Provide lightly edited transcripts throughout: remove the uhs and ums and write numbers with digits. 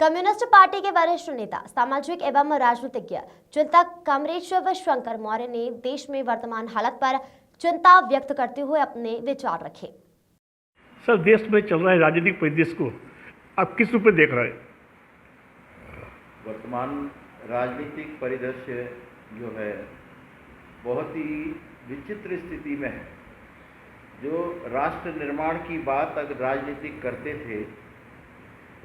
Communist party के वरिष्ठ नेता, सामाजिक एवं राजनीतिज्ञ चिंतक कमरेश्वर शंकर मौर्य ने देश में वर्तमान हालत पर चिंता व्यक्त करते हुए अपने विचार रखे। सर, देश में चल रहा है राजनीतिक परिदृश्य को आप किस रूप में देख रहे हैं? वर्तमान राजनीतिक परिदृश्य जो है बहुत ही विचित्र स्थिति में है। जो राष्ट्र निर्माण की बात अगर राजनीतिक करते थे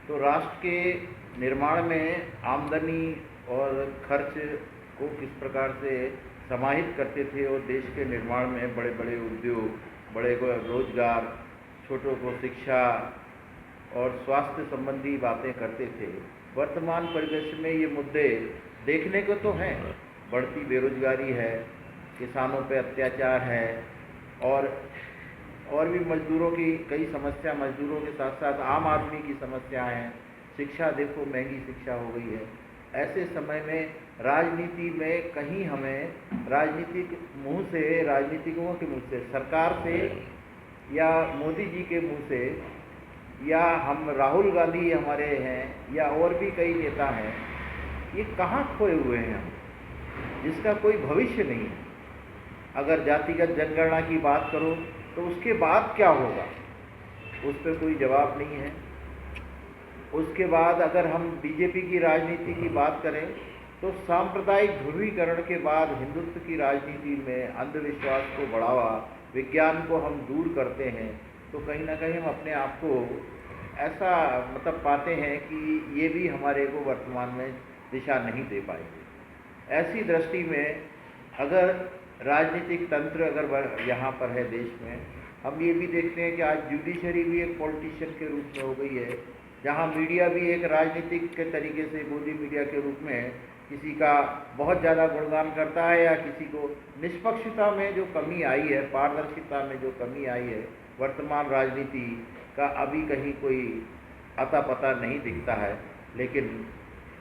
तो राष्ट्र के निर्माण में आमदनी और खर्च को किस प्रकार से समाहित करते थे और देश के निर्माण में बड़े बड़े उद्योग, बड़े रोजगार, छोटों को शिक्षा और स्वास्थ्य संबंधी बातें करते थे। वर्तमान परिदृश्य में ये मुद्दे देखने को तो हैं, बढ़ती बेरोजगारी है, किसानों पे अत्याचार है और भी मजदूरों की कई समस्या, मजदूरों के साथ साथ आम आदमी की समस्याएं हैं। शिक्षा देखो, महंगी शिक्षा हो गई है। ऐसे समय में राजनीति में कहीं हमें राजनीतिक मुंह से, राजनीतिकों के मुंह से, सरकार से या मोदी जी के मुंह से या हम राहुल गांधी हमारे हैं या और भी कई नेता हैं, ये कहाँ खोए हुए हैं हम, जिसका कोई भविष्य नहीं है। अगर जातिगत जनगणना की बात करो तो उसके बाद क्या होगा, उस पर कोई जवाब नहीं है। उसके बाद अगर हम बीजेपी की राजनीति की बात करें तो सांप्रदायिक ध्रुवीकरण के बाद हिंदुत्व की राजनीति में अंधविश्वास को बढ़ावा, विज्ञान को हम दूर करते हैं, तो कहीं ना कहीं हम अपने आप को ऐसा पाते हैं कि ये भी हमारे को वर्तमान में दिशा नहीं दे पाएंगे। ऐसी दृष्टि में अगर राजनीतिक तंत्र अगर यहाँ पर है देश में, हम ये भी देखते हैं कि आज जुडिशरी भी एक पॉलिटिशियन के रूप में हो गई है, जहाँ मीडिया भी एक राजनीतिक के तरीके से गोदी मीडिया के रूप में किसी का बहुत ज़्यादा गुणगान करता है या किसी को निष्पक्षता में जो कमी आई है, पारदर्शिता में जो कमी आई है, वर्तमान राजनीति का अभी कहीं कोई अता पता नहीं दिखता है। लेकिन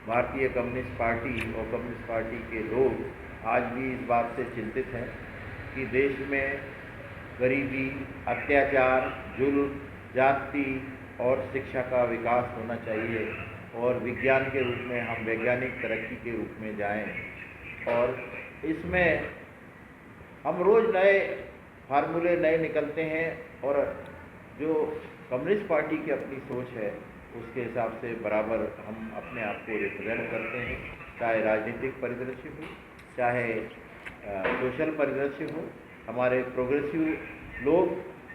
भारतीय कम्युनिस्ट पार्टी और कम्युनिस्ट पार्टी के लोग आज भी इस बात से चिंतित हैं कि देश में गरीबी, अत्याचार, जुल्म, जाति और शिक्षा का विकास होना चाहिए और विज्ञान के रूप में हम वैज्ञानिक तरक्की के रूप में जाएं। और इसमें हम रोज़ नए फार्मूले नए निकलते हैं और जो कम्युनिस्ट पार्टी की अपनी सोच है उसके हिसाब से बराबर हम अपने आप को रिप्रेजेंट करते हैं, चाहे राजनीतिक परिदृश्य हो, चाहे सोशल परिदृश्य हो। हमारे प्रोग्रेसिव लोग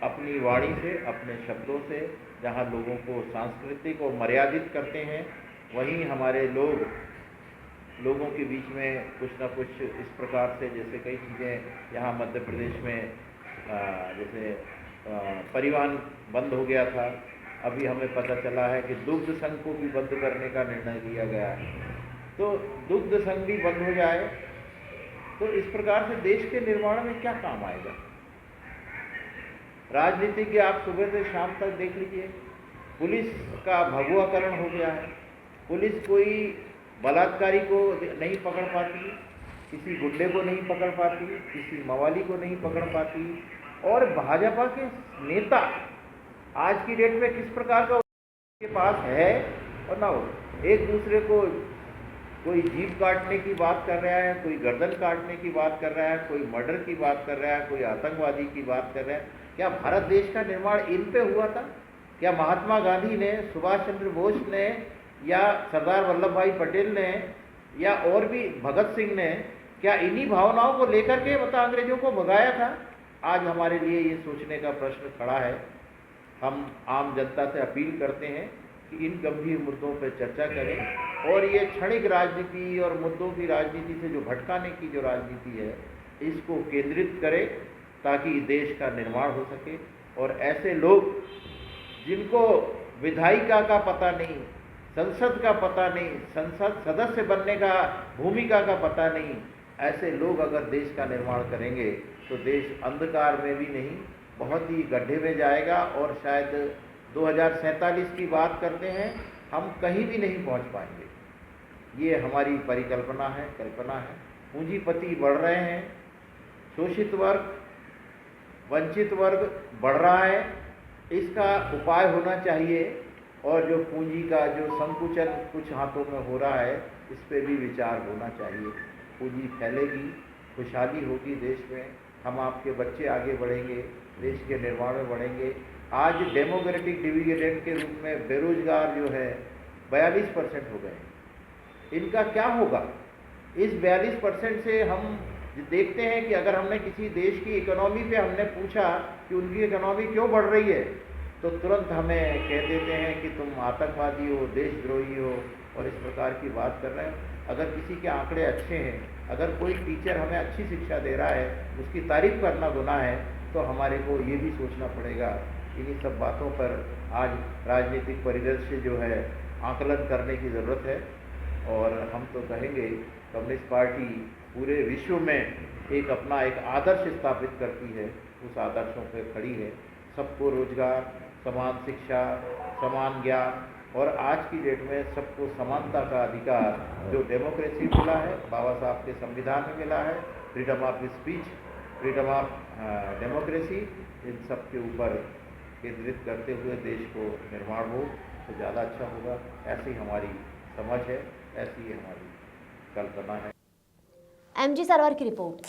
अपनी वाणी से, अपने शब्दों से जहाँ लोगों को सांस्कृतिक और मर्यादित करते हैं, वहीं हमारे लोगों के बीच में कुछ ना कुछ इस प्रकार से, जैसे कई चीज़ें यहाँ मध्य प्रदेश में जैसे परिवहन बंद हो गया था, अभी हमें पता चला है कि दुग्ध संघ को भी बंद करने का निर्णय लिया गया है। तो दुग्ध संघ भी बंद हो जाए तो इस प्रकार से देश के निर्माण में क्या काम आएगा। राजनीति के आप सुबह से शाम तक देख लीजिए, पुलिस का भगवाकरण हो गया है। पुलिस कोई बलात्कारी को नहीं पकड़ पाती, किसी गुंडे को नहीं पकड़ पाती, किसी मवाली को नहीं पकड़ पाती। और भाजपा के नेता आज की डेट में किस प्रकार का के पास है और ना हो, एक दूसरे को कोई जीभ काटने की बात कर रहा है, कोई गर्दन काटने की बात कर रहा है, कोई मर्डर की बात कर रहा है, कोई आतंकवादी की बात कर रहा है। क्या भारत देश का निर्माण इन पे हुआ था? क्या महात्मा गांधी ने, सुभाष चंद्र बोस ने या सरदार वल्लभ भाई पटेल ने या और भी भगत सिंह ने क्या इन्हीं भावनाओं को लेकर के अंग्रेजों को भगाया था? आज हमारे लिए ये सोचने का प्रश्न खड़ा है। हम आम जनता से अपील करते हैं कि इन गंभीर मुद्दों पर चर्चा करें और ये क्षणिक राजनीति और मुद्दों की राजनीति से जो भटकाने की जो राजनीति है, इसको केंद्रित करें ताकि देश का निर्माण हो सके। और ऐसे लोग जिनको विधायिका का पता नहीं, संसद का पता नहीं, संसद सदस्य बनने का भूमिका का पता नहीं, ऐसे लोग अगर देश का निर्माण करेंगे तो देश अंधकार में भी नहीं, बहुत ही गड्ढे में जाएगा और शायद 2047 की बात करते हैं, हम कहीं भी नहीं पहुंच पाएंगे। ये हमारी परिकल्पना है, कल्पना है। पूंजीपति बढ़ रहे हैं, शोषित वर्ग, वंचित वर्ग बढ़ रहा है। इसका उपाय होना चाहिए और जो पूंजी का जो संकुचन कुछ हाथों में हो रहा है, इस पे भी विचार होना चाहिए। पूंजी फैलेगी, खुशहाली होगी देश में, हम आपके बच्चे आगे बढ़ेंगे, देश के निर्माण में बढ़ेंगे। आज डेमोक्रेटिक डिविडेंड के रूप में बेरोजगार जो है 42% हो गए। इनका क्या होगा? इस 42% से हम देखते हैं कि अगर हमने किसी देश की इकोनॉमी पे हमने पूछा कि उनकी इकोनॉमी क्यों बढ़ रही है, तो तुरंत हमें कह देते हैं कि तुम आतंकवादी हो, देशद्रोही हो और इस प्रकार की बात कर रहे हैं। अगर किसी के आंकड़े अच्छे हैं, अगर कोई टीचर हमें अच्छी शिक्षा दे रहा है, उसकी तारीफ करना गुनाह है, तो हमारे को ये भी सोचना पड़ेगा। इन्हीं सब बातों पर आज राजनीतिक परिदृश्य जो है आकलन करने की ज़रूरत है। और हम तो कहेंगे कम्युनिस्ट पार्टी पूरे विश्व में अपना एक आदर्श स्थापित करती है, उस आदर्शों पर खड़ी है। सबको रोजगार, समान शिक्षा, समान ज्ञान और आज की डेट में सबको समानता का अधिकार जो डेमोक्रेसी मिला है, बाबा साहब के संविधान में मिला है, freedom of speech, freedom of democracy, इन सब के ऊपर केंद्रित करते हुए देश को निर्माण हो तो ज़्यादा अच्छा होगा। ऐसी हमारी समझ है, ऐसी हमारी कल्पना है। MG सरवर की रिपोर्ट।